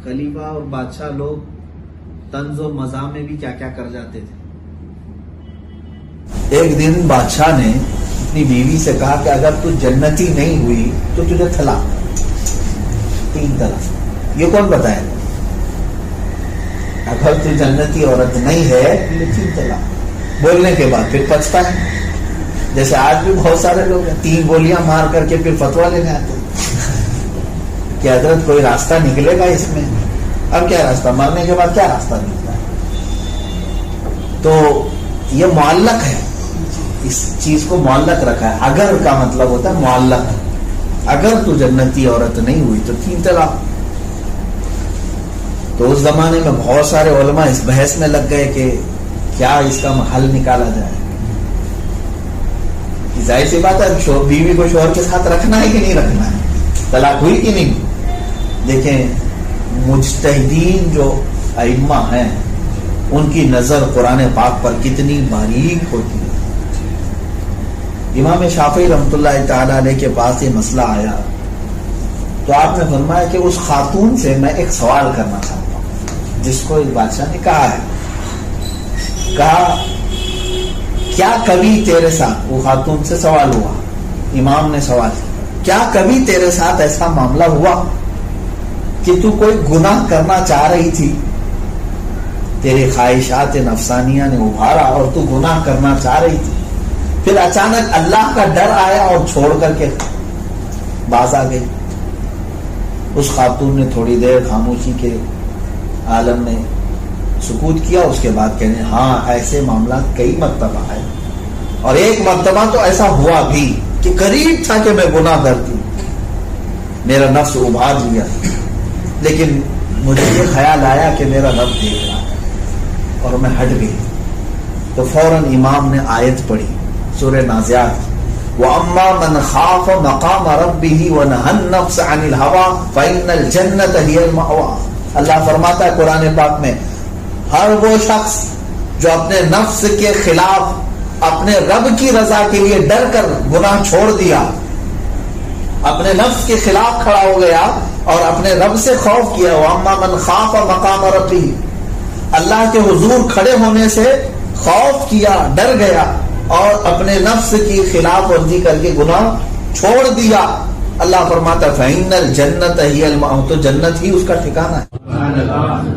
خلیفہ اور بادشاہ لوگ طنز و مزاح میں بھی کیا کیا کر جاتے تھے. ایک دن بادشاہ نے اپنی بیوی سے کہا کہ اگر تو جنتی نہیں ہوئی تو تجھے طلاق، 3 طلاق. یہ کون بتائے؟ اگر تو جنتی عورت نہیں ہے تو 3 طلاق. بولنے کے بعد پھر پچھتا ہے، جیسے آج بھی بہت سارے لوگ ہیں 3 گولیاں مار کر کے پھر فتویٰ لینے آتے کہ حضرت کوئی راستہ نکلے گا اس میں. اب کیا راستہ؟ مرنے کے بعد کیا راستہ نکلتا ہے؟ تو یہ معلق ہے، اس چیز کو معلق رکھا ہے. اگر کا مطلب ہوتا ہے معلق. اگر تو جنتی عورت نہیں ہوئی تو 3 طلاق. تو اس زمانے میں بہت سارے علماء اس بحث میں لگ گئے کہ کیا اس کا حل نکالا جائے. ظاہر سی بات ہے بیوی کو شوہر کے ساتھ رکھنا ہے کہ نہیں رکھنا ہے، طلاق ہوئی کہ نہیں. دیکھیں مجتہدین جو ائمہ ہیں ان کی نظر قرآن پاک پر کتنی باریک ہوتی ہے. امام شافعی رحمۃ اللہ تعالی علیہ کے پاس یہ مسئلہ آیا تو آپ نے فرمایا کہ اس خاتون سے میں ایک سوال کرنا چاہتا ہوں جس کو اس بادشاہ نے کہا ہے. کہا کیا کبھی تیرے ساتھ، وہ خاتون سے سوال ہوا، امام نے سوال کیا کبھی تیرے ساتھ ایسا معاملہ ہوا کہ تو کوئی گناہ کرنا چاہ رہی تھی، تیرے خواہشات نفسانیہ نے ابھارا اور تو گناہ کرنا چاہ رہی تھی، پھر اچانک اللہ کا ڈر آیا اور چھوڑ کر کے باز آ گئی. اس خاتون نے تھوڑی دیر خاموشی کے عالم میں سکوت کیا، اس کے بعد کہنے ہاں ایسے معاملات کئی مرتبہ آئے، اور ایک مرتبہ تو ایسا ہوا بھی کہ قریب تھا کہ میں گناہ کرتی، میرا نفس ابھار لیا، لیکن مجھے یہ خیال آیا کہ میرا رب دیکھ رہا ہے اور میں ہٹ گئی. تو فوراً امام نے آیت پڑھی سورہ نازعات، وَأَمَّا مَنْ خَافَ مَقَامَ رَبِّهِ وَنَهَى النَّفْسَ عَنِ الْهَوَىٰ فَإِنَّ الْجَنَّةَ هِيَ الْمَأْوَىٰ. اللہ فرماتا ہے قرآن پاک میں، ہر وہ شخص جو اپنے نفس کے خلاف اپنے رب کی رضا کے لیے ڈر کر گناہ چھوڑ دیا، اپنے نفس کے خلاف کھڑا ہو گیا اور اپنے رب سے خوف کیا. وَأَمَّا مَنْ خَافَ مَقَامَ رَبِّهِ، اللہ کے حضور کھڑے ہونے سے خوف کیا، ڈر گیا اور اپنے نفس کی خلاف ورزی کر کے گناہ چھوڑ دیا. اللہ فرماتا ہے فَإِنَّ الْجَنَّةَ هِيَ الْمَأْوَىٰ، تو جنت ہی اس کا ٹھکانہ ہے.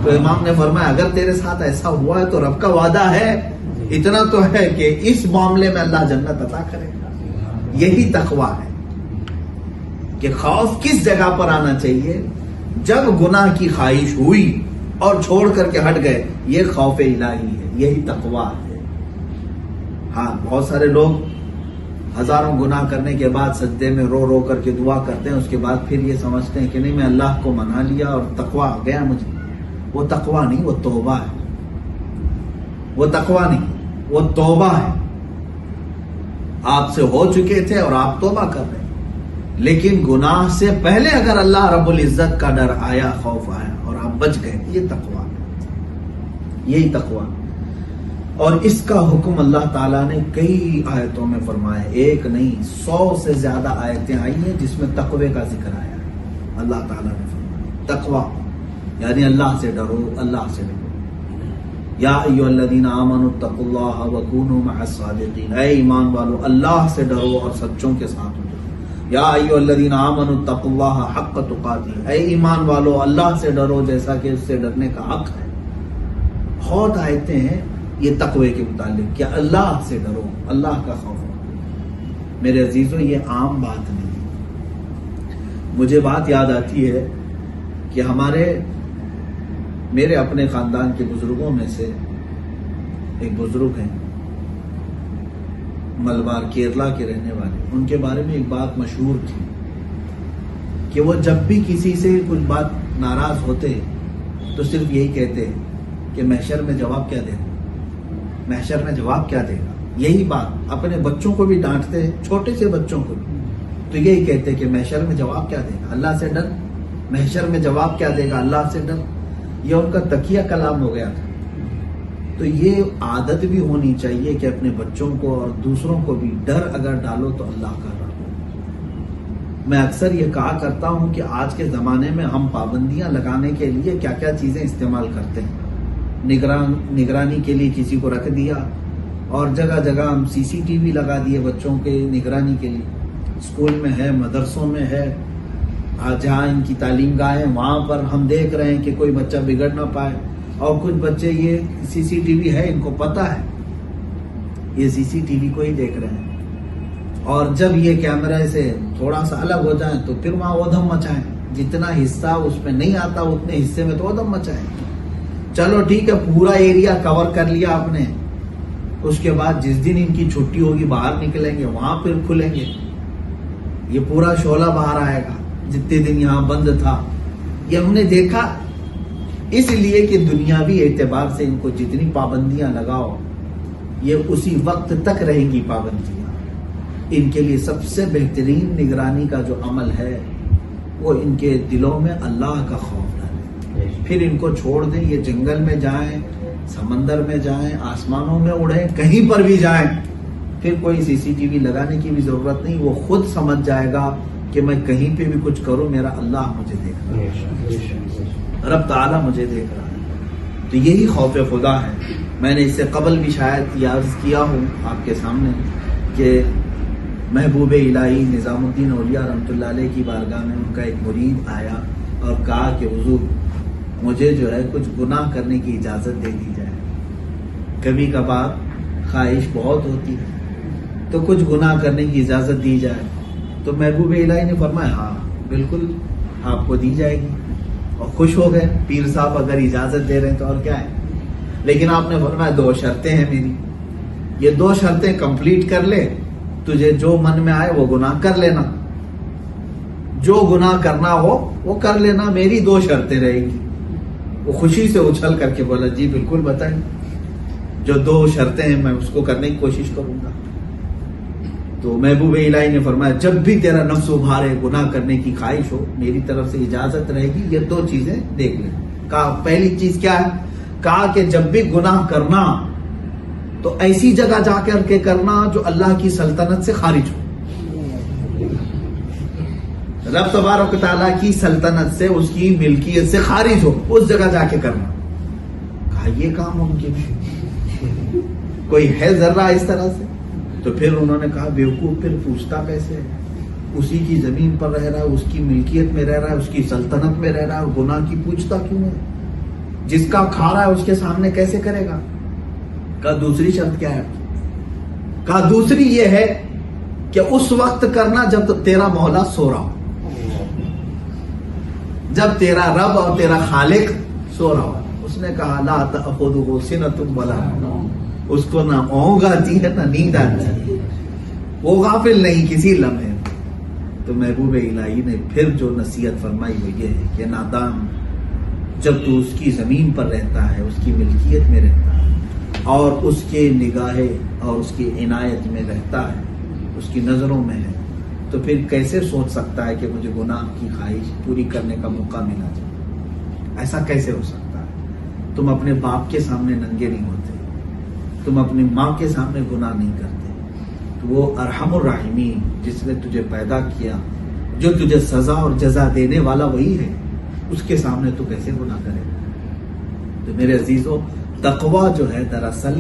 تو امام نے فرمایا اگر تیرے ساتھ ایسا ہوا ہے تو رب کا وعدہ ہے، اتنا تو ہے کہ اس معاملے میں اللہ جنت عطا کرے گا. یہی تقویٰ ہے کہ خوف کس جگہ پر آنا چاہیے؟ جب گناہ کی خواہش ہوئی اور چھوڑ کر کے ہٹ گئے، یہ خوف الہی ہے، یہی تقویٰ ہے. ہاں بہت سارے لوگ ہزاروں گناہ کرنے کے بعد سجدے میں رو رو کر کے دعا کرتے ہیں، اس کے بعد پھر یہ سمجھتے ہیں کہ نہیں میں اللہ کو منا لیا اور تقویٰ آ گیا مجھے. وہ تقویٰ نہیں، وہ توبہ ہے. وہ تقویٰ نہیں، وہ توبہ ہے. آپ سے ہو چکے تھے اور آپ توبہ کر رہے ہیں، لیکن گناہ سے پہلے اگر اللہ رب العزت کا ڈر آیا، خوف آیا اور آپ بچ گئے، یہ تقویٰ، یہی تقویٰ. اور اس کا حکم اللہ تعالیٰ نے کئی آیتوں میں فرمایا، ایک نہیں 100 سے زیادہ آیتیں آئی ہیں جس میں تقوی کا ذکر آیا ہے. اللہ تعالیٰ نے فرمایا تقویٰ یعنی اللہ سے ڈرو، اللہ سے ڈرو. یا ایھا الذین آمنوا اتقوا اللہ وکونوا مع الصادقین، اے ایمان والو اللہ سے ڈرو اور سچوں کے ساتھ ڈرو. یا ایھا الذین آمنوا اتقوا اللہ حق تقاتہ، اے ایمان والو اللہ سے ڈرو جیسا کہ اس سے ڈرنے کا حق ہے. بہت آیتیں ہیں یہ تقوی کے متعلق کہ اللہ سے ڈرو، اللہ کا خوف ہو. میرے عزیزوں یہ عام بات نہیں. مجھے بات یاد آتی ہے کہ میرے اپنے خاندان کے بزرگوں میں سے ایک بزرگ ہیں، ملبار کیرلا کے رہنے والے. ان کے بارے میں ایک بات مشہور تھی کہ وہ جب بھی کسی سے کچھ بات ناراض ہوتے تو صرف یہی کہتے کہ محشر میں جواب کیا دے گا، محشر میں جواب کیا دے گا. یہی بات اپنے بچوں کو بھی ڈانٹتے، چھوٹے سے بچوں کو بھی، تو یہی کہتے کہ محشر میں جواب کیا دے گا، اللہ سے ڈر. محشر میں جواب کیا دے گا، اللہ سے ڈر. یہ ان کا تکیہ کلام ہو گیا تھا. تو یہ عادت بھی ہونی چاہیے کہ اپنے بچوں کو اور دوسروں کو بھی ڈر اگر ڈالو تو اللہ کا ڈر. میں اکثر یہ کہا کرتا ہوں کہ آج کے زمانے میں ہم پابندیاں لگانے کے لیے کیا کیا چیزیں استعمال کرتے ہیں. نگرانی کے لیے کسی کو رکھ دیا، اور جگہ جگہ ہم CCTV لگا دیے بچوں کے نگرانی کے لیے. اسکول میں ہے، مدرسوں میں ہے، جہاں ان کی تعلیم گاہ ہے وہاں پر ہم دیکھ رہے ہیں کہ کوئی بچہ بگڑ نہ پائے. اور کچھ بچے یہ CCTV ہے، ان کو پتا ہے یہ CCTV کو ہی دیکھ رہے ہیں، اور جب یہ کیمرے سے تھوڑا سا الگ ہو جائیں تو پھر وہاں اودھم مچائیں. جتنا حصہ اس میں نہیں آتا اتنے حصے میں تو اودھم مچائیں. چلو ٹھیک ہے، پورا ایریا کور کر لیا آپ نے. اس کے بعد جس دن ان کی چھٹی ہوگی باہر نکلیں گے وہاں پھر کھلیں گے. یہ پورا شعلہ باہر آئے گا جتنے دن یہاں بند تھا. یہ ہم نے دیکھا، اس لیے کہ دنیاوی اعتبار سے ان کو جتنی پابندیاں لگاؤ یہ اسی وقت تک رہیں گی پابندیاں. ان کے لیے سب سے بہترین نگرانی کا جو عمل ہے وہ ان کے دلوں میں اللہ کا خوف ڈالے. پھر ان کو چھوڑ دیں، یہ جنگل میں جائیں، سمندر میں جائیں، آسمانوں میں اڑیں، کہیں پر بھی جائیں، پھر کوئی CCTV لگانے کی بھی ضرورت نہیں. وہ خود سمجھ جائے گا کہ میں کہیں پہ بھی کچھ کروں میرا اللہ مجھے دیکھ رہا ہے، رب تعالیٰ مجھے دیکھ رہا ہے. تو یہی خوف خدا ہے. میں نے اس سے قبل بھی شاید یہ عرض کیا ہوں آپ کے سامنے کہ محبوب الہی نظام الدین اولیاء رحمۃ اللہ علیہ کی بارگاہ میں ان کا ایک مرید آیا اور کہا کہ حضور مجھے جو ہے کچھ گناہ کرنے کی اجازت دے دی جائے. کبھی کبھار خواہش بہت ہوتی ہے تو کچھ گناہ کرنے کی اجازت دی جائے. تو محبوب الہی نے فرمایا ہاں بالکل آپ کو دی جائے گی، اور خوش ہو گئے. پیر صاحب اگر اجازت دے رہے ہیں تو اور کیا ہے. لیکن آپ نے فرمایا 2 شرطیں ہیں میری، یہ 2 شرطیں کمپلیٹ کر لے، تجھے جو من میں آئے وہ گناہ کر لینا، جو گناہ کرنا ہو وہ کر لینا، میری 2 شرطیں رہے گی. وہ خوشی سے اچھل کر کے بولا جی بالکل بتائیں، جو 2 شرطیں ہیں میں اس کو کرنے کی کوشش کروں گا. تو محبوب الہی نے فرمایا جب بھی تیرا نفس ابھارے، گناہ کرنے کی خواہش ہو، میری طرف سے اجازت رہے گی، یہ 2 چیزیں دیکھ لیں. کہا پہلی چیز کیا ہے؟ کہا کہ جب بھی گناہ کرنا تو ایسی جگہ جا کر کے کرنا جو اللہ کی سلطنت سے خارج ہو، رب تبارک و تعالیٰ کی سلطنت سے، اس کی ملکیت سے خارج ہو، اس جگہ جا کے کرنا. کہا یہ کام ممکن ہے؟ کوئی ہے ذرہ اس طرح سے؟ تو پھر انہوں نے کہا بیوقوف پھر پوچھتا کیسے ہے؟ اسی کی زمین پر رہ رہا ہے، اس کی ملکیت میں رہ رہا ہے، اس کی سلطنت میں رہ رہا ہے، گناہ کی پوچھتا کیوں ہے؟ جس کا کھا رہا ہے اس کے سامنے کیسے کرے گا؟ کہا دوسری شرط کیا ہے؟ کہا دوسری یہ ہے کہ اس وقت کرنا جب تیرا مولا سو رہا ہو، جب تیرا رب اور تیرا خالق سو رہا ہو. اس نے کہا لا تأخذہ سنۃ ولا نوم، اس کو نہ اونگ آتی ہے نہ نیند آتی ہے. وہ غافل نہیں کسی لمحے. تو محبوب الہی نے پھر جو نصیحت فرمائی وہ یہ ہے کہ نادان جب تو اس کی زمین پر رہتا ہے، اس کی ملکیت میں رہتا ہے اور اس کے نگاہ اور اس کی عنایت میں رہتا ہے، اس کی نظروں میں ہے، تو پھر کیسے سوچ سکتا ہے کہ مجھے گناہ کی خواہش پوری کرنے کا موقع ملا جائے؟ ایسا کیسے ہو سکتا ہے؟ تم اپنے باپ کے سامنے ننگے نہیں ہوتے، تم اپنی ماں کے سامنے گناہ نہیں کرتے، تو وہ ارحم الراحمین جس نے تجھے پیدا کیا، جو تجھے سزا اور جزا دینے والا وہی ہے، اس کے سامنے تو کیسے گناہ کرے؟ تو میرے عزیزو، تقویٰ جو ہے دراصل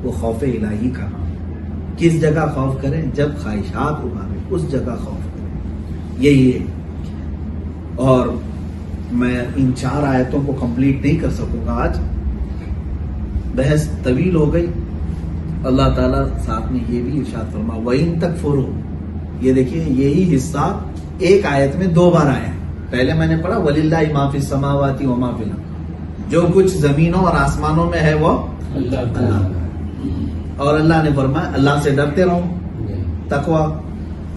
وہ خوف الہی کا نام. کس جگہ خوف کریں؟ جب خواہشات ابھارے اس جگہ خوف کریں، یہی ہے. اور میں ان 4 آیتوں کو کمپلیٹ نہیں کر سکوں گا آج، بحث طویل ہو گئی. اللہ تعالیٰ ساتھ میں یہ بھی ارشاد فرما وَإِن تَكْفُرُوا، یہ دیکھیے یہی حصہ ایک آیت میں 2 بار آیا ہے. پہلے میں نے پڑھا وَلِلَّهِ مَا فِي السَّمَاوَاتِ وَمَا فِي الْأَرْضِ، جو کچھ زمینوں اور آسمانوں میں ہے وہ اللہ کا، اور اللہ نے فرمایا اللہ سے ڈرتے رہو، تقویٰ.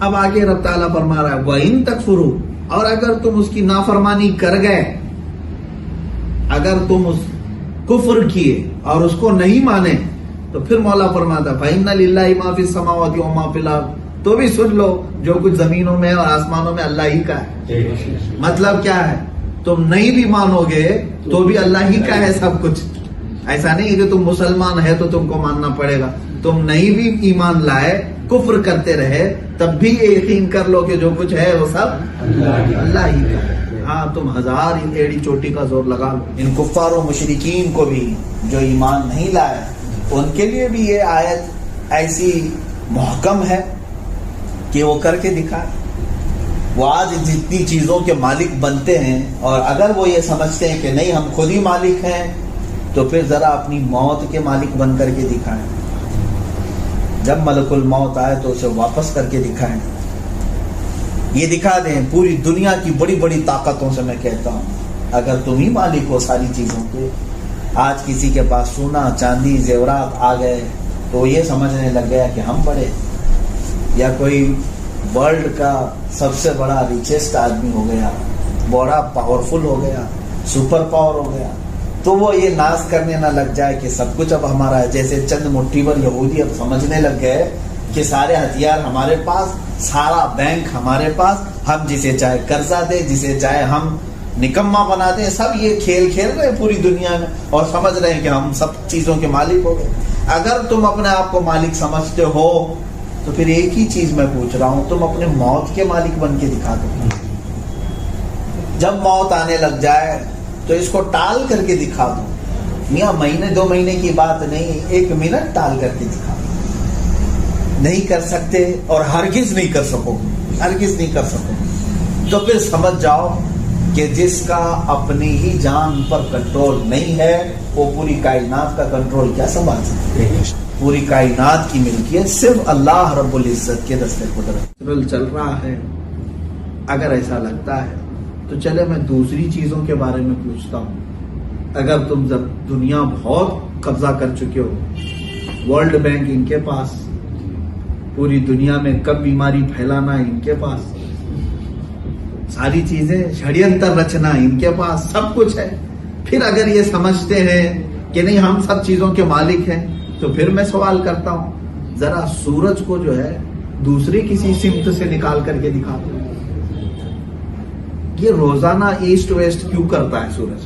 اب آگے رب تعالیٰ فرما رہا ہے وَإِن تَكْفُرُوا، اور اگر تم اس کی نافرمانی کر گئے، اگر تم اس کفر کیے اور اس کو نہیں مانے، تو پھر مولا فرماتا فَإِنَّ لِلَّهِ مَا فِي السَّمَاوَاتِ وَمَا فِي الْأَرْضِ، تو بھی سن لو جو کچھ زمینوں میں اور آسمانوں میں اللہ ہی کا ہے. مطلب کیا ہے؟ تم نہیں بھی مانو گے تو بھی اللہ ہی کا ہے سب کچھ. ایسا نہیں کہ تم مسلمان ہے تو تم کو ماننا پڑے گا. تم نہیں بھی ایمان لائے، کفر کرتے رہے، تب بھی یہ یقین کر لو کہ جو کچھ ہے وہ سب اللہ ہی کا ہے. ہاں تم 1000 ایڑی چوٹی کا زور لگا لو، ان کفار و مشرکین کو بھی جو ایمان نہیں لائے ان کے لیے بھی یہ آیت ایسی محکم ہے کہ وہ کر کے دکھائے. وہ آج جتنی چیزوں کے مالک بنتے ہیں، اور اگر وہ یہ سمجھتے ہیں کہ نہیں ہم خود ہی مالک ہیں، تو پھر ذرا اپنی موت کے مالک بن کر کے دکھائیں. جب ملک الموت آئے تو اسے واپس کر کے دکھائیں. یہ دکھا دیں پوری دنیا کی بڑی بڑی طاقتوں سے. میں کہتا ہوں اگر تم ہی مالک ہو ساری چیزوں کے، آج کسی کے پاس سونا چاندی زیورات آ گئے تو وہ یہ سمجھنے لگ گیا کہ ہم بڑے، یا کوئی ورلڈ کا سب سے بڑا ریچسٹ آدمی ہو گیا، بڑا پاورفل ہو گیا، سپر پاور ہو گیا، تو وہ یہ ناز کرنے نہ لگ جائے کہ سب کچھ اب ہمارا ہے. جیسے چند مٹھی بھر یہودی اب سمجھنے لگ گئے کہ سارے ہتھیار ہمارے پاس، سارا بینک ہمارے پاس، ہم جسے چاہے قرضہ دے، جسے چاہے ہم نکما بنا دیں. سب یہ کھیل کھیل رہے ہیں پوری دنیا میں اور سمجھ رہے ہیں کہ ہم سب چیزوں کے مالک ہو گئے. اگر تم اپنے آپ کو مالک سمجھتے ہو تو پھر ایک ہی چیز میں پوچھ رہا ہوں، تم اپنے موت کے مالک بن کے دکھا دو. جب موت آنے لگ جائے تو اس کو ٹال کر کے دکھا دو. میاں مہینے 2 مہینے کی بات نہیں، 1 منٹ ٹال کر کے دکھا دو. نہیں کر سکتے اور ہرگز نہیں کر سکو، ہرگز نہیں کر سکو، تو پھر سمجھ جاؤ کہ جس کا اپنی ہی جان پر کنٹرول نہیں ہے وہ پوری کائنات کا کنٹرول کیا سنبھال سکتے ہیں. پوری کائنات کی ملکیت صرف اللہ رب العزت کے دستے قدرت چل رہا ہے. اگر ایسا لگتا ہے تو چلے میں دوسری چیزوں کے بارے میں پوچھتا ہوں. اگر تم جب دنیا بہت قبضہ کر چکے ہو، ورلڈ بینک ان کے پاس، پوری دنیا میں کب بیماری پھیلانا ان کے پاس، ساری چیزیں شڑینتر رچنا ان کے پاس، سب کچھ ہے. پھر اگر یہ سمجھتے ہیں کہ نہیں ہم سب چیزوں کے مالک ہیں، تو پھر میں سوال کرتا ہوں ذرا سورج کو جو ہے دوسری کسی سمت سے نکال کر کے دکھا دو. یہ روزانہ ایسٹ ویسٹ کیوں کرتا ہے سورج؟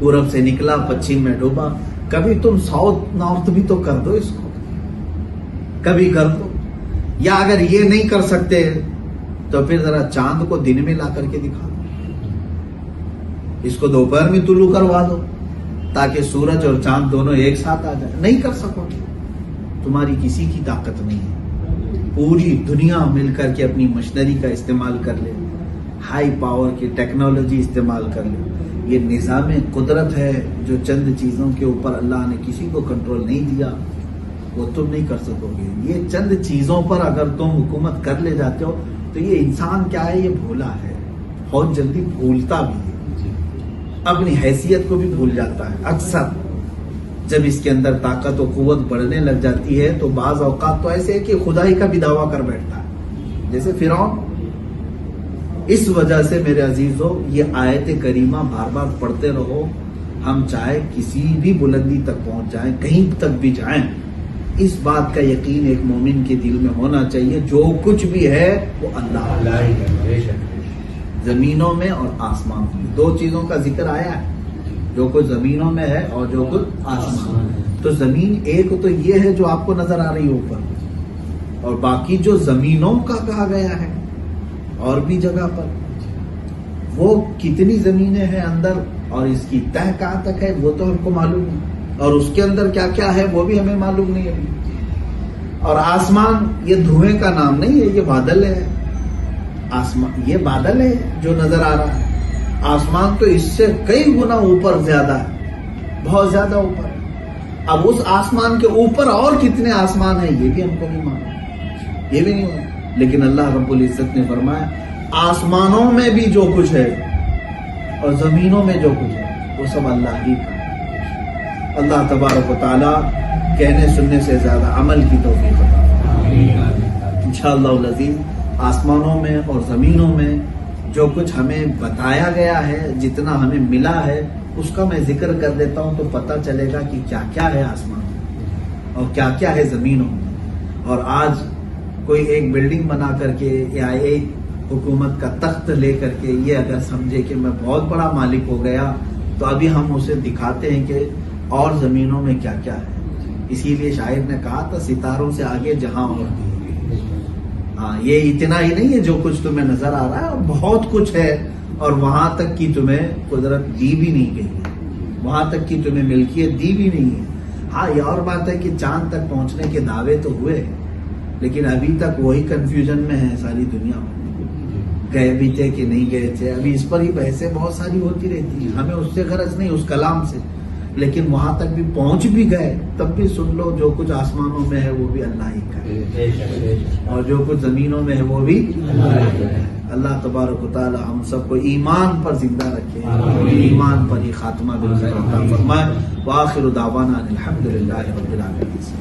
پورب سے نکلا پچھم میں ڈوبا. کبھی تم ساؤتھ نارتھ بھی تو کر دو، اس کو کبھی کر دو. یا اگر یہ نہیں کر سکتے تو پھر ذرا چاند کو دن میں لا کر کے دکھا دو، اس کو دوپہر میں طلوع کروا دو تاکہ سورج اور چاند دونوں ایک ساتھ آ جائے. نہیں کر سکو گے، تمہاری کسی کی طاقت نہیں ہے. پوری دنیا مل کر کے اپنی مشینری کا استعمال کر لے، ہائی پاور کی ٹیکنالوجی استعمال کر لے. یہ نظام قدرت ہے جو چند چیزوں کے اوپر اللہ نے کسی کو کنٹرول نہیں دیا، وہ تم نہیں کر سکو گے. یہ چند چیزوں پر اگر تم حکومت کر لے جاتے ہو تو یہ انسان کیا ہے، یہ بھولا ہے، بہت جلدی بھولتا بھی ہے، اپنی حیثیت کو بھی بھول جاتا ہے اکثر. جب اس کے اندر طاقت و قوت بڑھنے لگ جاتی ہے تو بعض اوقات تو ایسے ہے کہ خدائی کا بھی دعویٰ کر بیٹھتا ہے، جیسے فرعون۔ اس وجہ سے میرے عزیزو یہ آیت کریمہ بار بار پڑھتے رہو، ہم چاہے کسی بھی بلندی تک پہنچ جائیں، کہیں تک بھی جائیں، اس بات کا یقین ایک مومن کے دل میں ہونا چاہیے جو کچھ بھی ہے وہ اللہ ہے۔ زمینوں میں اور آسمانوں میں دو چیزوں کا ذکر آیا ہے، جو کچھ زمینوں میں ہے اور جو کچھ آسمان میں۔ تو زمین ایک تو یہ ہے جو آپ کو نظر آ رہی ہے اوپر، اور باقی جو زمینوں کا کہا گیا ہے اور بھی جگہ پر، وہ کتنی زمینیں ہیں اندر اور اس کی تہ کہاں تک ہے وہ تو ہم کو معلوم نہیں، اور اس کے اندر کیا کیا ہے وہ بھی ہمیں معلوم نہیں ہے۔ اور آسمان یہ دھوئیں کا نام نہیں ہے، یہ بادل ہے۔ آسمان یہ بادل ہے جو نظر آ رہا ہے، آسمان تو اس سے کئی گنا اوپر زیادہ ہے، بہت زیادہ اوپر ہے۔ اب اس آسمان کے اوپر اور کتنے آسمان ہیں یہ بھی ہم کو نہیں معلوم، یہ بھی نہیں معلوم، لیکن اللہ رب العزت نے فرمایا آسمانوں میں بھی جو کچھ ہے اور زمینوں میں جو کچھ ہے وہ سب اللہ ہی کا ہے۔ اللہ تبارک و تعالی کہنے سننے سے زیادہ عمل کی توفیق عطا فرمائے۔ انشاءاللہ العزیز آسمانوں میں اور زمینوں میں جو کچھ ہمیں بتایا گیا ہے، جتنا ہمیں ملا ہے، اس کا میں ذکر کر دیتا ہوں تو پتہ چلے گا کہ کیا کیا ہے آسمان میں اور کیا کیا ہے زمینوں میں۔ اور آج کوئی ایک بلڈنگ بنا کر کے یا ایک حکومت کا تخت لے کر کے یہ اگر سمجھے کہ میں بہت بڑا مالک ہو گیا، تو ابھی ہم اسے دکھاتے ہیں کہ اور زمینوں میں کیا کیا ہے۔ اسی لیے شاعر نے کہا تھا ستاروں سے آگے جہاں اور بھی۔ ہاں، یہ اتنا ہی نہیں ہے جو کچھ تمہیں نظر آ رہا ہے، اور بہت کچھ ہے، اور وہاں تک کی تمہیں قدرت دی بھی نہیں گئی ہے، وہاں تک کی تمہیں ملکیت دی بھی نہیں ہے۔ ہاں، یہ اور بات ہے کہ چاند تک پہنچنے کے دعوے تو ہوئے، لیکن ابھی تک وہی کنفیوژن میں ہے ساری دنیا میں، گئے بھی تھے کہ نہیں گئے تھے۔ ابھی اس پر ہی بحثیں بہت ساری ہوتی رہتی ہیں، ہمیں اس سے غرض نہیں، اس کلام سے، لیکن وہاں تک بھی پہنچ بھی گئے تب بھی سن لو جو کچھ آسمانوں میں ہے وہ بھی اللہ ہی کا ہے، اور جو کچھ زمینوں میں ہے وہ بھی اللہ ہی کا ہے۔ اللہ تبارک و تعالی ہم سب کو ایمان پر زندہ رکھے، ایمان پر ہی خاتمہ بالخیر عطا فرمائے۔ وآخر دعوانا الحمدللہ رب العالمین۔